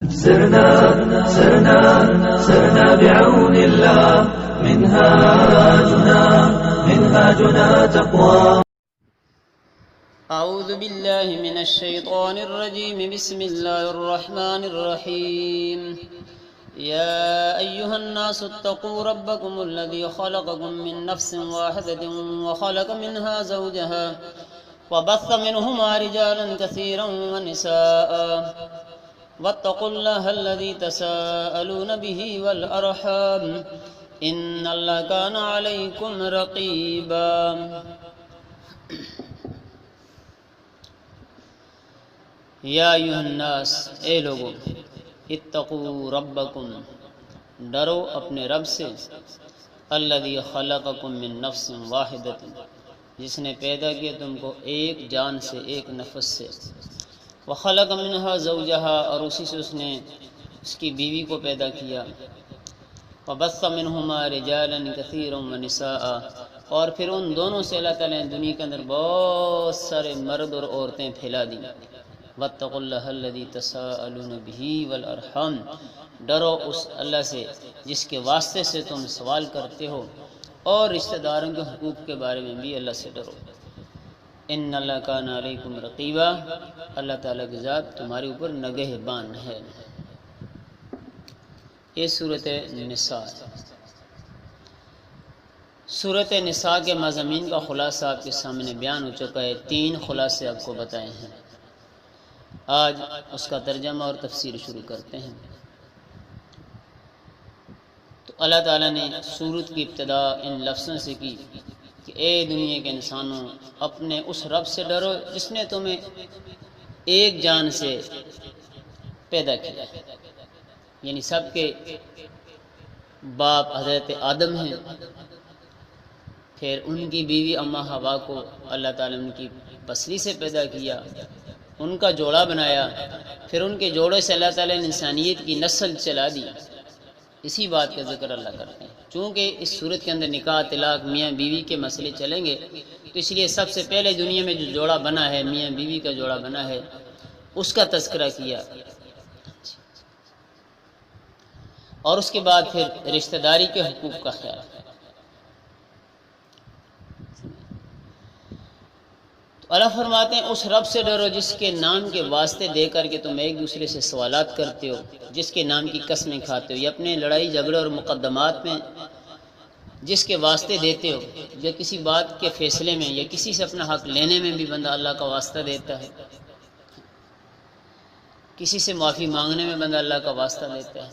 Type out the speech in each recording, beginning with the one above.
سرنا بعون الله منهاجنا تقوى. أعوذ بالله من الشيطان الرجيم. بسم الله الرحمن الرحيم. يا أيها الناس اتقوا ربكم الذي خلقكم من نفس واحدة وخلق منها زوجها وبث منهما رجالا كثيرا ونساء واتقوا الله الذي تساءلون به والأرحام إن الله كان عليكم رقيبا. یا ایھا الناس، اے لوگو، اتقوا ربکم، ڈرو اپنے رب سے، الذی خلقکم من نفس واحدۃ، جس نے پیدا کیا تم کو ایک جان سے، ایک نفس سے، وخلق منها زوجها، اور اسی سے اس نے اس کی بیوی کو پیدا کیا، وبث منهما رجالا کثیرا ونساء، اور پھر ان دونوں سے اللہ تعالیٰ نے دنیا کے اندر بہت سارے مرد اور عورتیں پھیلا دیں. واتقوا اللہ الذی تساءلون به والارحام، ڈرو اس اللہ سے جس کے واسطے سے تم سوال کرتے ہو، اور رشتہ داروں کے حقوق کے بارے میں بھی اللہ سے ڈرو. ان اللہ کان علیکم رقیبا، اللہ تعالیٰ کی ذات تمہارے اوپر نگہبان ہے. یہ صورت نساء. صورت نساء کے مضامین کا خلاصہ آپ کے سامنے بیان ہو چکا ہے. 3 خلاصے آپ کو بتائے ہیں. آج اس کا ترجمہ اور تفسیر شروع کرتے ہیں. تو اللہ تعالیٰ نے سورت کی ابتدا ان لفظوں سے کی کہ اے دنیا کے انسانوں، اپنے اس رب سے ڈرو جس نے تمہیں ایک جان سے پیدا کیا، یعنی سب کے باپ حضرت آدم ہیں، پھر ان کی بیوی اماں حوا کو اللہ تعالیٰ نے ان کی پسلی سے پیدا کیا، ان کا جوڑا بنایا، پھر ان کے جوڑے سے اللہ تعالیٰ نے انسانیت کی نسل چلا دی. اسی بات کا ذکر اللہ کرتے ہیں. چونکہ اس صورت کے اندر نکاح، طلاق، میاں بیوی کے مسئلے چلیں گے، تو اس لیے سب سے پہلے دنیا میں جو جوڑا بنا ہے، میاں بیوی کا جوڑا بنا ہے، اس کا تذکرہ کیا، اور اس کے بعد پھر رشتہ داری کے حقوق کا خیال. اللہ فرماتے ہیں اس رب سے ڈرو جس کے نام کے واسطے دے کر کے تم ایک دوسرے سے سوالات کرتے ہو، جس کے نام کی قسمیں کھاتے ہو، یا اپنے لڑائی جھگڑے اور مقدمات میں جس کے واسطے دیتے ہو، یا کسی بات کے فیصلے میں یا کسی سے اپنا حق لینے میں بھی بندہ اللہ کا واسطہ دیتا ہے، کسی سے معافی مانگنے میں بندہ اللہ کا واسطہ دیتا ہے.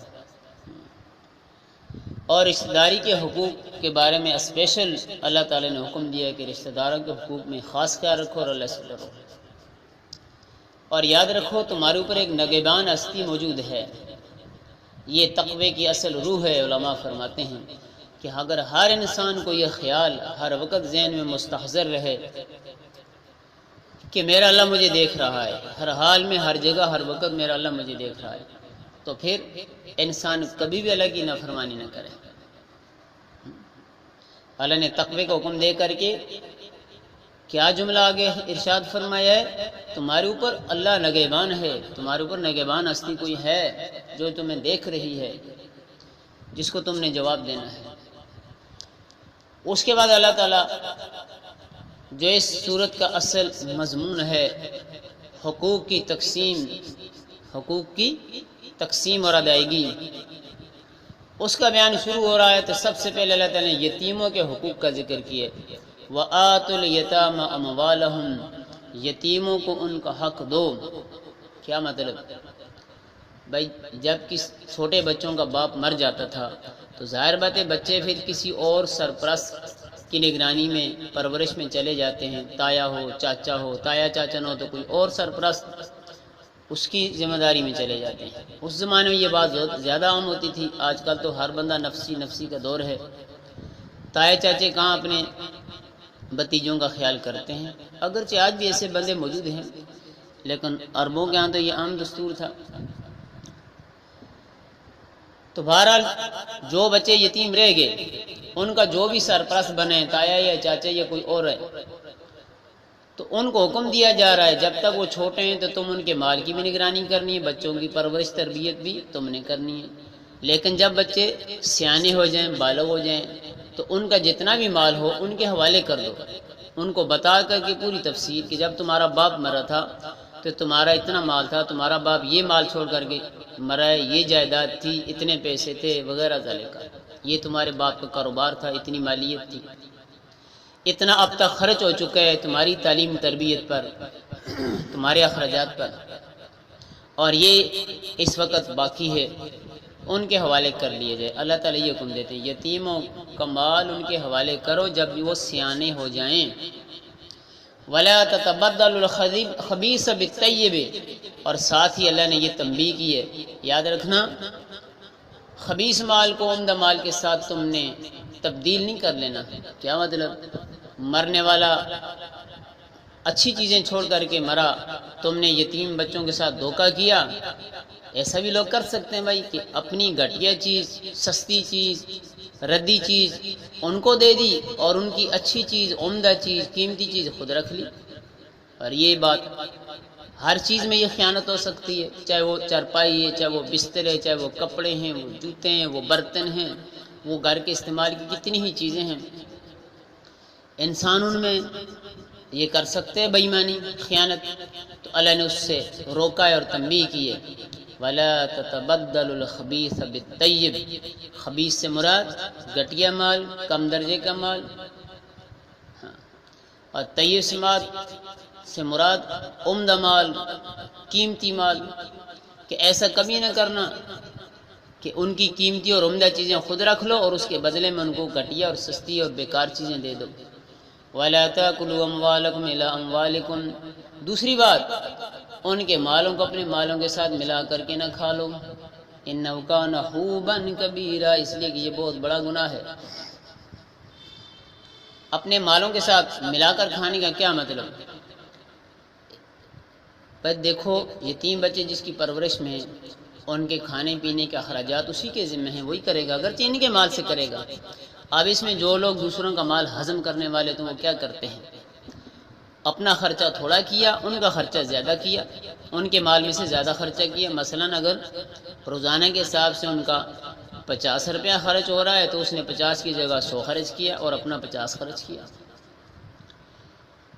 اور رشتہ داری کے حقوق کے بارے میں اسپیشل اللہ تعالیٰ نے حکم دیا ہے کہ رشتہ داروں کے حقوق میں خاص خیال رکھو اور اللہ سے ڈرو. اور یاد رکھو تمہارے اوپر ایک نگہبان ہستی موجود ہے. یہ تقوی کی اصل روح ہے. علماء فرماتے ہیں کہ اگر ہر انسان کو یہ خیال ہر وقت ذہن میں مستحضر رہے کہ میرا اللہ مجھے دیکھ رہا ہے، ہر حال میں، ہر جگہ، ہر وقت میرا اللہ مجھے دیکھ رہا ہے، تو پھر انسان کبھی بھی اللہ کی نافرمانی نہ کرے. اللہ نے تقوی کا حکم دے کر کے کیا جملہ آگے ارشاد فرمایا ہے؟ تمہارے اوپر اللہ نگہبان ہے، تمہارے اوپر نگہبان ہستی کوئی ہے جو تمہیں دیکھ رہی ہے، جس کو تم نے جواب دینا ہے. اس کے بعد اللہ تعالیٰ جو اس صورت کا اصل مضمون ہے، حقوق کی تقسیم اور ادائیگی، اس کا بیان شروع ہو رہا ہے. تو سب سے پہلے اللہ تعالیٰ نے یتیموں کے حقوق کا ذکر کیا. وَآتُوا الْيَتَامَ أَمْوَالَهُمْ، یتیموں کو ان کا حق دو. کیا مطلب؟ بھائی جب کس چھوٹے بچوں کا باپ مر جاتا تھا تو ظاہر بات ہے بچے پھر کسی اور سرپرست کی نگرانی میں، پرورش میں چلے جاتے ہیں. تایا ہو، چاچا ہو، تایا چاچا نہ ہو تو کوئی اور سرپرست اس کی ذمہ داری میں چلے جاتے ہیں. اس زمانے میں یہ بات زیادہ عام ہوتی تھی. آج کل تو ہر بندہ نفسی کا دور ہے. تایا چاچے کہاں اپنے بتیجوں کا خیال کرتے ہیں. اگرچہ آج بھی ایسے بندے موجود ہیں، لیکن عربوں کے ہاں تو یہ عام دستور تھا. تو بہرحال جو بچے یتیم رہ گئے ان کا جو بھی سرپرست بنے، تایا یا چاچا یا کوئی اور ہے، تو ان کو حکم دیا جا رہا ہے جب تک وہ چھوٹے ہیں تو تم ان کے مال کی بھی نگرانی کرنی ہے، بچوں کی پرورش تربیت بھی تم نے کرنی ہے، لیکن جب بچے سیانے ہو جائیں، بالغ ہو جائیں، تو ان کا جتنا بھی مال ہو ان کے حوالے کر دو، ان کو بتا کر کے پوری تفصیل کہ جب تمہارا باپ مرا تھا تو تمہارا اتنا مال تھا، تمہارا باپ یہ مال چھوڑ کر کے مرا ہے، یہ جائیداد تھی، اتنے پیسے تھے وغیرہ ذالک، یہ تمہارے باپ کا کاروبار تھا، اتنی مالیت تھی، اتنا اب تک خرچ ہو چکا ہے تمہاری تعلیم تربیت پر، تمہارے اخراجات پر، اور یہ اس وقت باقی ہے، ان کے حوالے کر لیے جائے۔ اللہ تعالیٰ یہ حکم دیتے ہیں یتیموں کا مال ان کے حوالے کرو جب وہ سیانے ہو جائیں۔ وَلَا تَتَبَدَّلُوا الْخَبِيثَ بِالطَّيِّبِ، اور ساتھ ہی اللہ نے یہ تنبیہ کی ہے، یاد رکھنا خبیث مال کو عمدہ مال کے ساتھ تم نے تبدیل نہیں کر لینا۔ کیا مطلب؟ مرنے والا اچھی چیزیں چھوڑ کر کے مرا، تم نے یتیم بچوں کے ساتھ دھوکہ کیا۔ ایسا بھی لوگ کر سکتے ہیں بھائی کہ اپنی گھٹیا چیز، سستی چیز، ردی چیز ان کو دے دی اور ان کی اچھی چیز، عمدہ چیز، قیمتی چیز خود رکھ لی۔ اور یہ بات ہر چیز میں یہ خیانت ہو سکتی ہے، چاہے وہ چارپائی ہے، چاہے وہ بستر ہے، چاہے وہ کپڑے ہیں، وہ جوتے ہیں، وہ برتن ہیں، وہ گھر کے استعمال کی کتنی ہی چیزیں ہیں، انسان ان میں یہ کر سکتے ہیں بےایمانی، خیانت۔ تو اللہ نے اس سے روکا ہے اور تنبیہ کی ہے وَلَا تَتَبَدَّلُوا الْخَبِيثَ بِالطَّيِّبِ، خبیث سے مراد گھٹیا مال، کم درجے کا مال، اور طیب سے مراد عمدہ مال، قیمتی مال، کہ ایسا کبھی نہ کرنا کہ ان کی قیمتی اور عمدہ چیزیں خود رکھ لو اور اس کے بدلے میں ان کو گھٹیا اور سستی اور بیکار چیزیں دے دو۔ وَلَا تَأْكُلُوا أَمْوَالَكُمْ إِلَىٰ أَمْوَالِكُمْ، دوسری بات ان کے مالوں کو اپنے مالوں کے ساتھ ملا کر کے نہ کھا لو، إِنَّهُ كَانَ حُوبًا كَبِيرًا، اس لیے کہ یہ بہت بڑا گناہ ہے۔ اپنے مالوں کے ساتھ ملا کر کھانے کا کیا مطلب؟ بس دیکھو یتیم بچے جس کی پرورش میں ان کے کھانے پینے کے اخراجات اسی کے ذمہ ہیں، وہی کرے گا، اگرچہ ان کے مال سے کرے گا۔ اب اس میں جو لوگ دوسروں کا مال ہضم کرنے والے تو وہ کیا کرتے ہیں، اپنا خرچہ تھوڑا کیا، ان کا خرچہ زیادہ کیا، ان کے مال میں سے زیادہ خرچہ کیا۔ مثلا اگر روزانہ کے حساب سے ان کا 50 روپیہ خرچ ہو رہا ہے تو اس نے 50 کی جگہ 100 خرچ کیا اور اپنا 50 خرچ کیا۔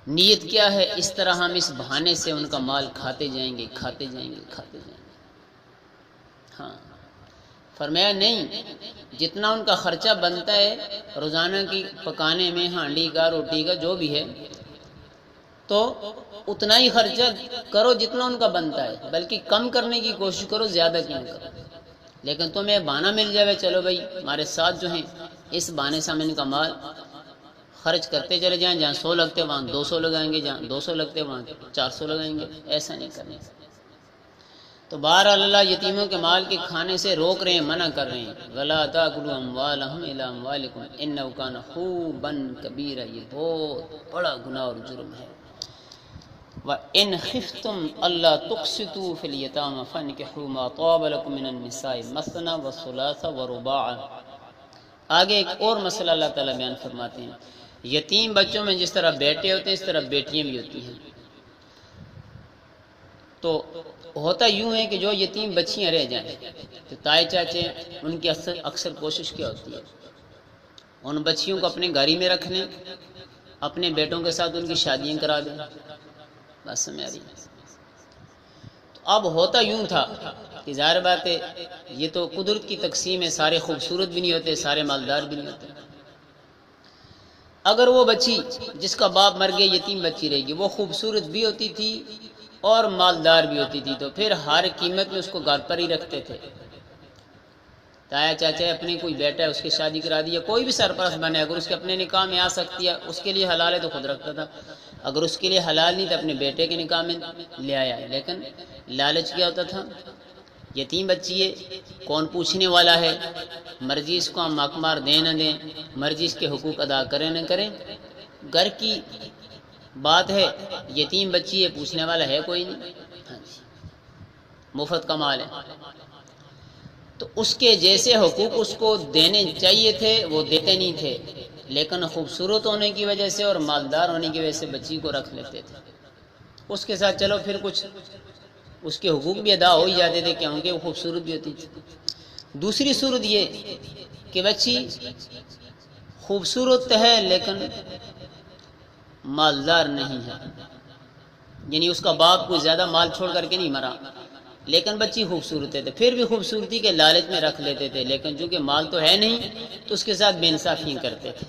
نیت کیا ہے؟ اس طرح ہم اس بہانے سے ان کا مال کھاتے جائیں گے، کھاتے جائیں گے، کھاتے جائیں گے۔ ہاں، فرمایا نہیں، جتنا ان کا خرچہ بنتا ہے روزانہ کی پکانے میں، ہانڈی کا، روٹی کا، جو بھی ہے، تو اتنا ہی خرچہ کرو جتنا ان کا بنتا ہے، بلکہ کم کرنے کی کوشش کرو، زیادہ کیوں کرو۔ لیکن تمہیں بہانہ مل جائے چلو بھائی ہمارے ساتھ جو ہیں، اس بہانے سے ہم ان کا مال خرچ کرتے چلے جائیں، جہاں 100 لگتے وہاں 200 لگائیں گے، جہاں 200 لگتے وہاں 400 لگائیں گے، ایسا نہیں کرنے۔ تو بہرحال اللہ یتیموں کے مال کے کھانے سے روک رہے ہیں، منع کر رہے ہیں وَلَا تَأْكُلُوا أَمْوَالَهُمْ إِلَىٰ أَمْوَالِكُمْ إِنَّهُ كَانَ حُوبًا كَبِيرًا، یہ بہت بڑا گناہ اور جرم ہے۔ وَإِنْ خِفْتُمْ أَلَّا تُقْسِطُوا فِي الْيَتَامَىٰ فَانكِحُوا مَا طَابَ لَكُم مِّنَ النِّسَاءِ مَثْنَىٰ وَثُلَاثَ وَرُبَاعَ۔ آگے ایک اور مسئلہ اللہ تعالیٰ بیان فرماتے ہیں، یتیم بچوں میں جس طرح بیٹے ہوتے ہیں اس طرح بیٹیاں بھی ہوتی ہیں۔ تو ہوتا یوں ہے کہ جو یتیم بچیاں رہ جائیں تو تائے چاچے ان کی اکثر کوشش کیا ہوتی ہے، ان بچیوں کو اپنے گھر میں رکھ لیں، اپنے بیٹوں کے ساتھ ان کی شادیاں کرا دیں۔ بات سمجھ آ رہی ہے؟ تو اب ہوتا یوں تھا کہ ظاہر بات ہے یہ تو قدرت کی تقسیم ہے، سارے خوبصورت بھی نہیں ہوتے، سارے مالدار بھی نہیں ہوتے۔ اگر وہ بچی جس کا باپ مر گیا یتیم بچی رہے گی، وہ خوبصورت بھی ہوتی تھی اور مالدار بھی ہوتی تھی، تو پھر ہر قیمت میں اس کو گھر پر ہی رکھتے تھے۔ تایا چاچا اپنے کوئی بیٹا ہے اس کی شادی کرا دی، یا کوئی بھی سرپرست بنے، اگر اس کے اپنے نکاح میں آ سکتی ہے، اس کے لیے حلال ہے تو خود رکھتا تھا، اگر اس کے لیے حلال نہیں تو اپنے بیٹے کے نکاح میں لے آیا ہے۔ لیکن لالچ کیا ہوتا تھا، یتیم بچی ہے، کون پوچھنے والا ہے، مرضی اس کو ہم مکمار دیں نہ دیں، مرضی اس کے حقوق ادا کریں نہ کریں، گھر کی بات ہے، یتیم بچی ہے، پوچھنے والا ہے کوئی نہیں، ہاں جی، مفت کا مال ہے۔ تو اس کے جیسے حقوق اس کو دینے چاہیے تھے وہ دیتے نہیں تھے، لیکن خوبصورت ہونے کی وجہ سے اور مالدار ہونے کی وجہ سے بچی کو رکھ لیتے تھے. اس کے ساتھ چلو پھر کچھ اس کے حقوق بھی ادا ہو ہی جاتے تھے کیونکہ وہ خوبصورت بھی ہوتی تھی. دوسری صورت یہ کہ بچی خوبصورت ہے لیکن مالدار نہیں ہے، یعنی اس کا باپ کوئی زیادہ مال چھوڑ کر کے نہیں مرا، لیکن بچی خوبصورت ہے، پھر بھی خوبصورتی کے لالچ میں رکھ لیتے تھے، لیکن چونکہ مال تو ہے نہیں تو اس کے ساتھ بے انصافی کرتے تھے.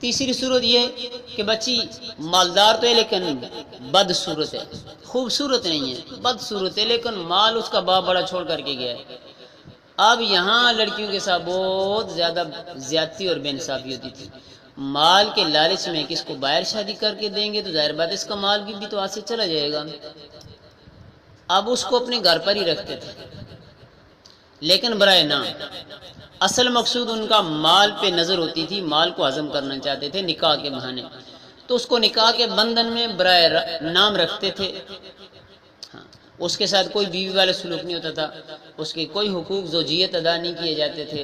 تیسری صورت یہ کہ بچی مالدار تو ہے لیکن بد صورت ہے، خوبصورت نہیں ہے، بد صورت ہے، لیکن مال اس کا باپ بڑا چھوڑ کر کے گیا ہے. اب یہاں لڑکیوں کے ساتھ بہت زیادہ زیادتی اور بے انصافی ہوتی تھی. مال کے لالچ میں کس کو باہر شادی کر کے دیں گے تو ظاہر بات اس کا مال بھی تو ہاتھ سے چلا جائے گا. اب اس کو اپنے گھر پر ہی رکھتے تھے، لیکن برائے نام اصل مقصود ان کا مال پہ نظر ہوتی تھی، مال کو ہضم کرنا چاہتے تھے نکاح کے بہانے، تو اس کو نکاح کے بندھن میں برائے نام رکھتے تھے. اس کے ساتھ کوئی بیوی والا سلوک نہیں ہوتا تھا، اس کے کوئی حقوق زوجیت ادا نہیں کیے جاتے تھے.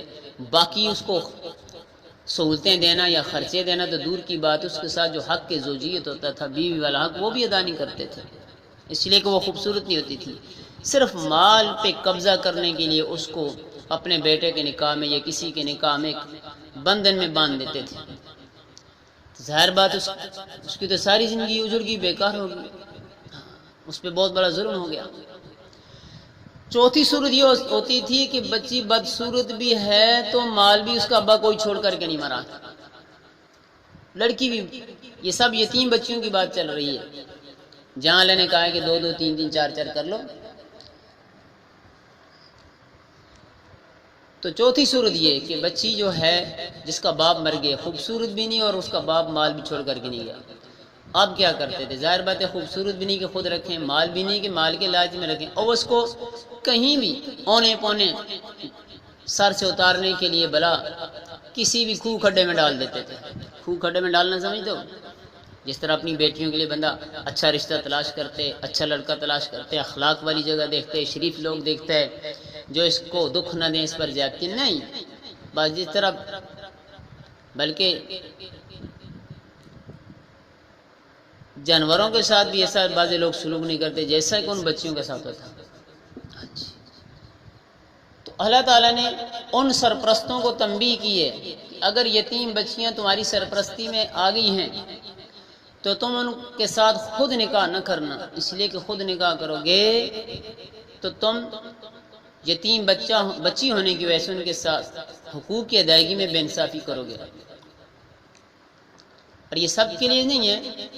باقی اس کو سہولتیں دینا یا خرچے دینا تو دور کی بات، اس کے ساتھ جو حق کے زوجیت ہوتا تھا بیوی والا حق وہ بھی ادا نہیں کرتے تھے، اس لیے کہ وہ خوبصورت نہیں ہوتی تھی. صرف مال پہ قبضہ کرنے کے لیے اس کو اپنے بیٹے کے نکاح میں یا کسی کے نکاح میں بندھن میں باندھ دیتے تھے. ظاہر بات اس کی تو ساری زندگی اجڑ گئی، بیکار ہو گئی، اس پہ بہت بڑا ظلم ہو گیا. چوتھی صورت یہ ہوتی تھی کہ بچی بدصورت بھی ہے تو مال بھی اس کا ابا کوئی چھوڑ کر کے نہیں مرا، لڑکی بھی. یہ سب یتیم بچیوں کی بات چل رہی ہے، جہاں اللہ نے کہا ہے کہ 2 2 3 3 4 4 کر لو. تو چوتھی صورت یہ کہ بچی جو ہے جس کا باپ مر گیا، خوبصورت بھی نہیں اور اس کا باپ مال بھی چھوڑ کر کے نہیں گیا. اب کیا کرتے تھے؟ ظاہر بات ہے خوبصورت بھی نہیں کہ خود رکھیں، مال بھی نہیں کہ مال کے لالچ میں رکھیں، اور اس کو کہیں بھی اونے پونے سر سے اتارنے کے لیے بلا کسی بھی کوہ کھڈے میں ڈال دیتے تھے. کوہ کھڈے میں ڈالنا سمجھتے ہو؟ جس طرح اپنی بیٹیوں کے لیے بندہ اچھا رشتہ تلاش کرتے، اچھا لڑکا تلاش کرتے، اخلاق والی جگہ دیکھتے، شریف لوگ دیکھتے ہے جو اس کو دکھ نہ دیں، اس پر زیادتی نہیں، بس جس طرح. بلکہ جانوروں کے ساتھ بھی ایسا بعض لوگ سلوک نہیں کرتے جیسا کہ ان بچیوں کے ساتھ ہوتا. تو اللہ تعالیٰ نے ان سرپرستوں کو تنبیہ کی ہے کہ اگر یتیم بچیاں تمہاری سرپرستی میں آ گئی ہیں تو تم ان کے ساتھ خود نکاح نہ کرنا، اس لیے کہ خود نکاح کرو گے تو تم یتیم بچی ہونے کی وجہ سے ان کے ساتھ حقوق کی ادائیگی میں بے انصافی کرو گے. اور یہ سب کے لیے نہیں ہے،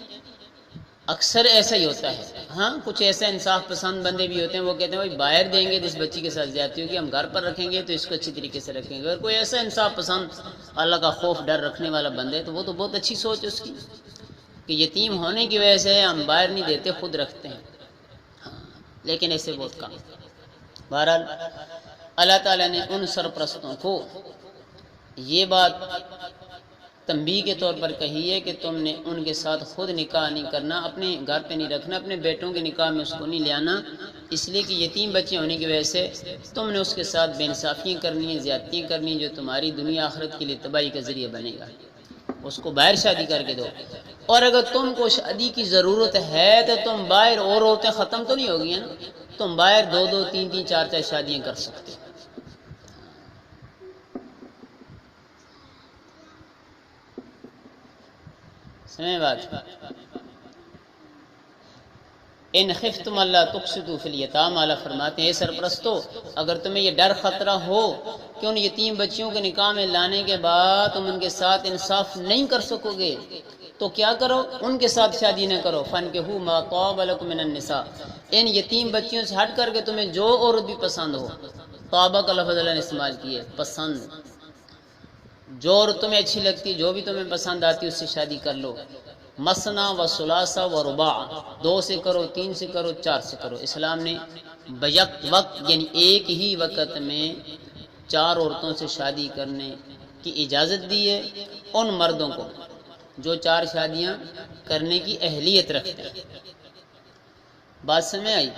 اکثر ایسا ہی ہوتا ہے. ہاں کچھ ایسے انصاف پسند بندے بھی ہوتے ہیں، وہ کہتے ہیں بھائی باہر دیں گے تو اس بچی کے ساتھ زیادتی ہوگی، ہم گھر پر رکھیں گے تو اس کو اچھی طریقے سے رکھیں گے. اور کوئی ایسا انصاف پسند اللہ کا خوف ڈر رکھنے والا بندہ ہے تو وہ تو بہت اچھی سوچ ہے اس کی کہ یتیم ہونے کی وجہ سے ہم باہر نہیں دیتے، خود رکھتے ہیں. ہاں لیکن ایسے بہت کم. بہرحال اللہ تعالیٰ نے ان سرپرستوں کو یہ بات تنبیہ کے طور پر کہی ہے کہ تم نے ان کے ساتھ خود نکاح نہیں کرنا، اپنے گھر پہ نہیں رکھنا، اپنے بیٹوں کے نکاح میں اس کو نہیں لے آنا، اس لیے کہ یتیم بچے ہونے کی وجہ سے تم نے اس کے ساتھ بے انصافیاں کرنی ہیں، زیادتیاں کرنی ہیں، جو تمہاری دنیا آخرت کے لیے تباہی کا ذریعہ بنے گا. اس کو باہر شادی کر کے دو. اور اگر تم کو شادی کی ضرورت ہے تو تم باہر، اور عورتیں ختم تو نہیں ہوگی ہیں نا، تم باہر 2 2 3 3 4 4 شادیاں کر سکتے. سمجھ بات؟ ان خفتم اللہ تقسطوا فی الیتامى، اللہ فرماتے ہیں اے سرپرستو اگر تمہیں یہ ڈر خطرہ ہو کہ ان یتیم بچیوں کے نکاح میں لانے کے بعد تم ان کے ساتھ انصاف نہیں کر سکو گے تو کیا کرو؟ ان کے ساتھ شادی نہ کرو. فانکحوا ما طاب لکم من النساء، ان یتیم بچیوں سے ہٹ کر کے تمہیں جو عورت بھی پسند ہو. طابہ کا لفظ اللہ نے استعمال کیے، پسند، جو عورت تمہیں اچھی لگتی، جو بھی تمہیں پسند آتی اس سے شادی کر لو. مثنا و ثلاثہ و رباع، 2 سے کرو، 3 سے کرو، 4 سے کرو. اسلام نے بیک وقت یعنی ایک ہی وقت میں 4 عورتوں سے شادی کرنے کی اجازت دی ہے ان مردوں کو جو 4 شادیاں کرنے کی اہلیت رکھتے ہیں. بات سمجھ آئی؟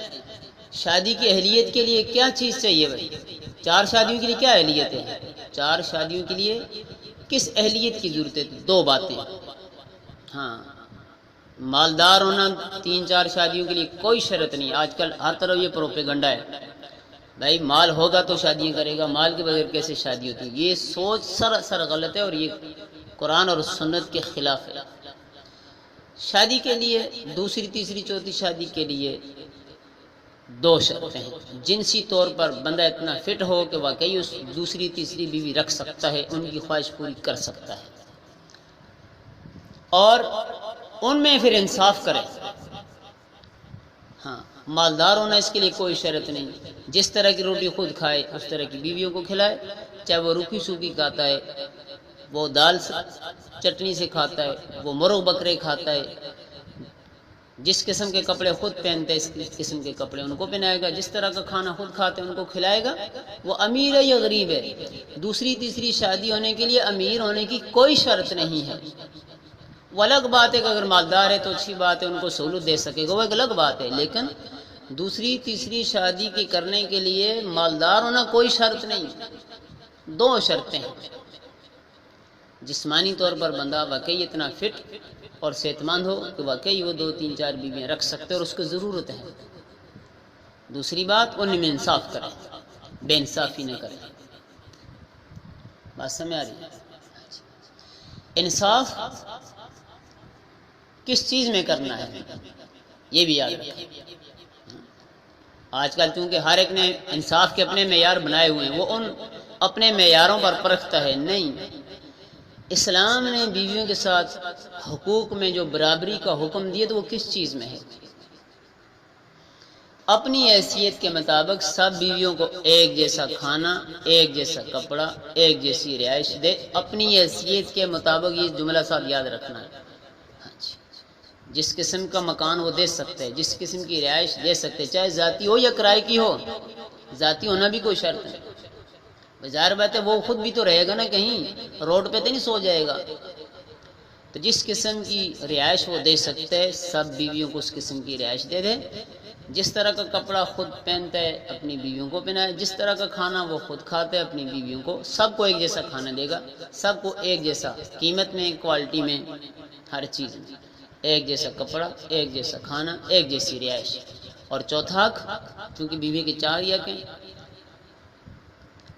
شادی کی اہلیت کے لیے کیا چیز چاہیے بھائی؟ 4 شادیوں کے لیے کیا اہلیت ہے؟ 4 شادیوں کے لیے کس اہلیت کی ضرورت ہے؟ دو باتیں، ہاں مالدار ہونا 3-4 شادیوں کے لیے کوئی شرط نہیں. آج کل ہر طرف یہ پروپیگنڈا ہے، بھائی مال ہوگا تو شادیاں کرے گا، مال کے بغیر کیسے شادی ہوتی. یہ سوچ سراسر غلط ہے اور یہ قرآن اور سنت کے خلاف ہے. شادی کے لیے دوسری تیسری چوتھی شادی کے لیے دو شرطیں ہیں. جنسی طور پر بندہ اتنا فٹ ہو کہ واقعی اس دوسری تیسری بیوی رکھ سکتا ہے، ان کی خواہش پوری کر سکتا ہے، اور ان میں پھر انصاف کرے. ہاں مالدار ہونا اس کے لیے کوئی شرط نہیں. جس طرح کی روٹی خود کھائے اس طرح کی بیویوں کو کھلائے، چاہے وہ روکھی سوکھی کھاتا ہے، وہ دال چٹنی سے کھاتا ہے، وہ مرغ بکرے کھاتا ہے. جس قسم کے کپڑے خود پہنتے ہیں اس قسم کے کپڑے ان کو پہنائے گا. جس طرح کا کھانا خود کھاتے ہیں ان کو کھلائے گا. وہ امیر ہے یا غریب ہے، دوسری تیسری شادی ہونے کے لیے امیر ہونے کی کوئی شرط نہیں ہے. وہ الگ بات ہے کہ اگر مالدار ہے تو اچھی بات ہے، ان کو سہولت دے سکے گا، وہ ایک الگ بات ہے. لیکن دوسری تیسری شادی کی کرنے کے لیے مالدار ہونا کوئی شرط نہیں. دو شرطیں ہیں. جسمانی طور پر بندہ واقعی اتنا فٹ اور صحت مند ہو کہ واقعی وہ 2-3-4 بیویاں رکھ سکتے اور اس کو ضرورت ہے. دوسری بات ان میں انصاف کرے، بے انصافی نہ کرے. بات سمجھ آ رہی ہے؟ انصاف کس چیز میں کرنا ہے یہ بھی یاد رکھیں. آج کل چونکہ ہر ایک نے انصاف کے اپنے معیار بنائے ہوئے ہیں، وہ ان اپنے معیاروں پر پرکھتا ہے. نہیں، اسلام نے بیویوں کے ساتھ حقوق میں جو برابری کا حکم دیا تو وہ کس چیز میں ہے؟ اپنی حیثیت کے مطابق سب بیویوں کو ایک جیسا کھانا، ایک جیسا کپڑا، ایک جیسی رہائش دے. اپنی حیثیت کے مطابق یہ جملہ ساتھ یاد رکھنا ہے. جس قسم کا مکان وہ دے سکتے، جس قسم کی رہائش دے سکتے، چاہے ذاتی ہو یا کرائے کی ہو. ذاتی ہونا بھی کوئی شرط نہیں. ظاہر بات ہے وہ خود بھی تو رہے گا نا، کہیں روڈ پہ تو نہیں سو جائے گا. تو جس قسم کی رہائش وہ دے سکتے ہے سب بیویوں کو اس قسم کی رہائش دے دے. جس طرح کا کپڑا خود پہنتا ہے اپنی بیویوں کو پہنائے. جس طرح کا کھانا وہ خود کھاتے ہے اپنی بیویوں کو، سب کو ایک جیسا کھانا دے گا، سب کو ایک جیسا قیمت میں، کوالٹی میں، ہر چیز میں ایک جیسا کپڑا، ایک جیسا کھانا، ایک جیسی رہائش. اور چوتھا حق، کیونکہ بیوی کے 4 حق ہیں،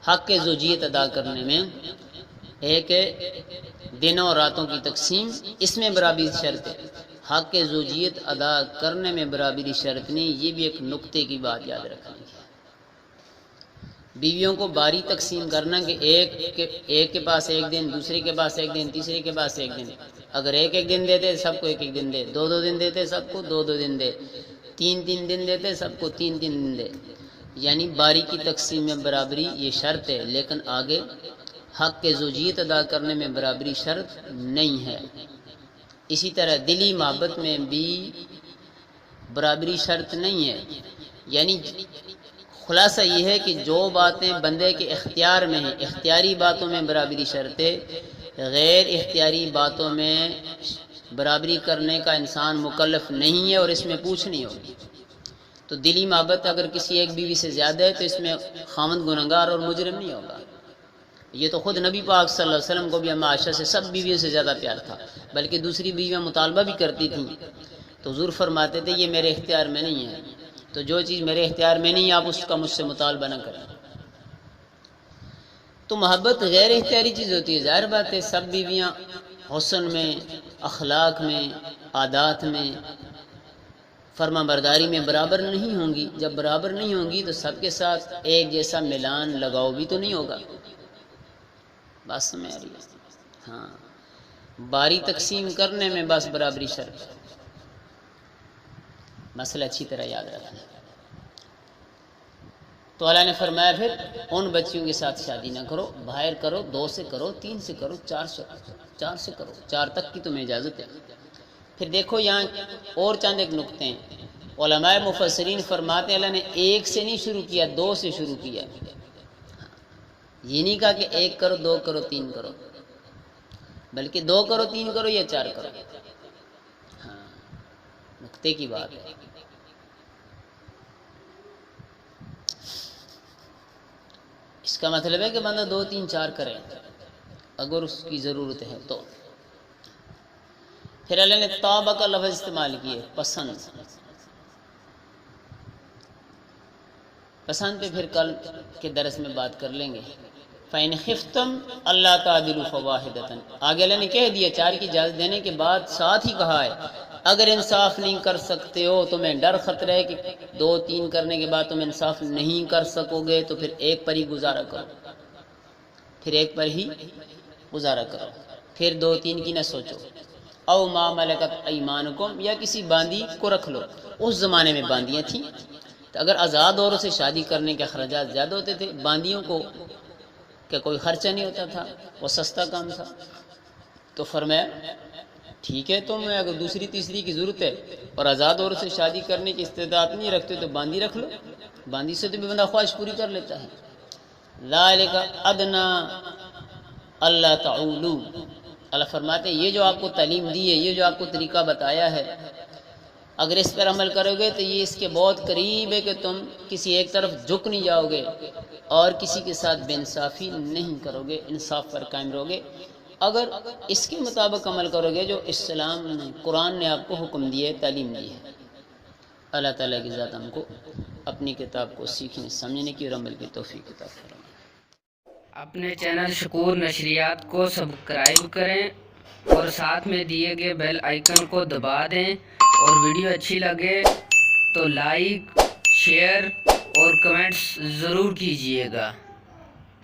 حق کے زوجیت ادا کرنے میں ایک ہے دنوں اور راتوں کی تقسیم، اس میں برابری شرط ہے. حق کے زوجیت ادا کرنے میں برابری شرط نہیں. یہ بھی ایک نقطے کی بات یاد رکھنی ہے. بیویوں کو باری تقسیم کرنا کہ ایک کے پاس ایک دن، دوسرے کے پاس ایک دن، تیسرے کے پاس ایک دن. اگر ایک دن دیتے سب کو ایک دن دے، 2 دن دیتے سب کو 2 دن دے، 3 دن دیتے سب کو 3 دن دے. یعنی باری کی تقسیم میں برابری یہ شرط ہے، لیکن آگے حق کے زوجیت ادا کرنے میں برابری شرط نہیں ہے. اسی طرح دلی محبت میں بھی برابری شرط نہیں ہے. یعنی خلاصہ یہ ہے کہ جو باتیں بندے کے اختیار میں ہیں، اختیاری باتوں میں برابری شرط ہے، غیر اختیاری باتوں میں برابری کرنے کا انسان مکلف نہیں ہے اور اس میں پوچھ نہیں ہوگی. تو دلی محبت اگر کسی ایک بیوی سے زیادہ ہے تو اس میں خاوند گنہگار اور مجرم نہیں ہوگا. یہ تو خود نبی پاک صلی اللہ علیہ وسلم کو بھی اما عائشہ سے سب بیویوں سے زیادہ پیار تھا، بلکہ دوسری بیویاں مطالبہ بھی کرتی تھیں تو حضور فرماتے تھے یہ میرے اختیار میں نہیں ہے. تو جو چیز میرے اختیار میں نہیں ہے آپ اس کا مجھ سے مطالبہ نہ کریں. تو محبت غیر اختیاری چیز ہوتی ہے. ظاہر بات ہے سب بیویاں حسن میں، اخلاق میں، عادات میں، فرما برداری میں برابر نہیں ہوں گی. جب برابر نہیں ہوں گی تو سب کے ساتھ ایک جیسا ملان لگاؤ بھی تو نہیں ہوگا. بات سمجھ آ رہی ہے؟ ہاں، باری تقسیم کرنے میں بس برابری شرط ہے. مسئلہ اچھی طرح یاد رکھنا. تو اللہ نے فرمایا پھر ان بچیوں کے ساتھ شادی نہ کرو، باہر کرو، 2 سے کرو، 3 سے کرو، 4 سے کرو، 4 تک کی تمہیں اجازت ہے. پھر دیکھو یہاں اور چند ایک نقطے ہیں. علماء مفسرین فرماتے ہیں اللہ نے 1 سے نہیں شروع کیا، 2 سے شروع کیا. یہ نہیں کہا کہ 1 کرو، 2 کرو، 3 کرو، بلکہ 2 کرو، 3 کرو یا 4 کرو. ہاں، نقطے کی بات ہے. اس کا مطلب ہے کہ بندہ 2 3 4 کرے. اگر اس کی ضرورت ہے تو۔ پھر اللہ نے طاب کا لفظ استعمال کیے، پسند۔ پسند پہ پھر کل کے درس میں بات کر لیں گے۔ فَإِنْ خِفْتُمْ أَلَّا تَعْدِلُوا فَوَاحِدَةً، آگے اللہ نے کہہ دیا، 4 کی اجازت دینے کے بعد ساتھ ہی کہا ہے اگر انصاف نہیں کر سکتے ہو، تمہیں ڈر خطرہ ہے کہ 2-3 کرنے کے بعد تم انصاف نہیں کر سکو گے، تو پھر ایک پر ہی گزارا کرو، پھر ایک پر ہی گزارا کرو، پھر 2-3 کی نہ سوچو۔ او ما ملکت ایمانکم، یا کسی باندی کو رکھ لو۔ اس زمانے میں باندیاں تھیں، تو اگر آزاد عورت سے شادی کرنے کے اخراجات زیادہ ہوتے تھے، باندیوں کو کہ کوئی خرچہ نہیں ہوتا تھا، وہ سستا کام تھا، تو فرمایا ٹھیک ہے، تمہیں اگر دوسری تیسری کی ضرورت ہے اور آزاد عورت سے شادی کرنے کی استطاعت نہیں رکھتے تو باندی رکھ لو، باندی سے تو بھی بندہ خواہش پوری کر لیتا ہے۔ ذالک ادنی اللہ تعولوا، اللہ فرماتے ہیں یہ جو آپ کو تعلیم دی ہے، یہ جو آپ کو طریقہ بتایا ہے، اگر اس پر عمل کرو گے تو یہ اس کے بہت قریب ہے کہ تم کسی ایک طرف جھک نہیں جاؤ گے اور کسی کے ساتھ بے انصافی نہیں کرو گے، انصاف پر قائم رہو گے۔ اگر اس کے مطابق عمل کرو گے جو اسلام نے، قرآن نے آپ کو حکم دیے، تعلیم دی ہے۔ اللہ تعالیٰ کی ذات ہم کو اپنی کتاب کو سیکھنے سمجھنے کی اور عمل کی توفیق عطا فرمائے۔ اپنے چینل شکور نشریات کو سبسکرائب کریں اور ساتھ میں دیے گئے بیل آئیکن کو دبا دیں، اور ویڈیو اچھی لگے تو لائک، شیئر اور کمنٹس ضرور کیجیے گا۔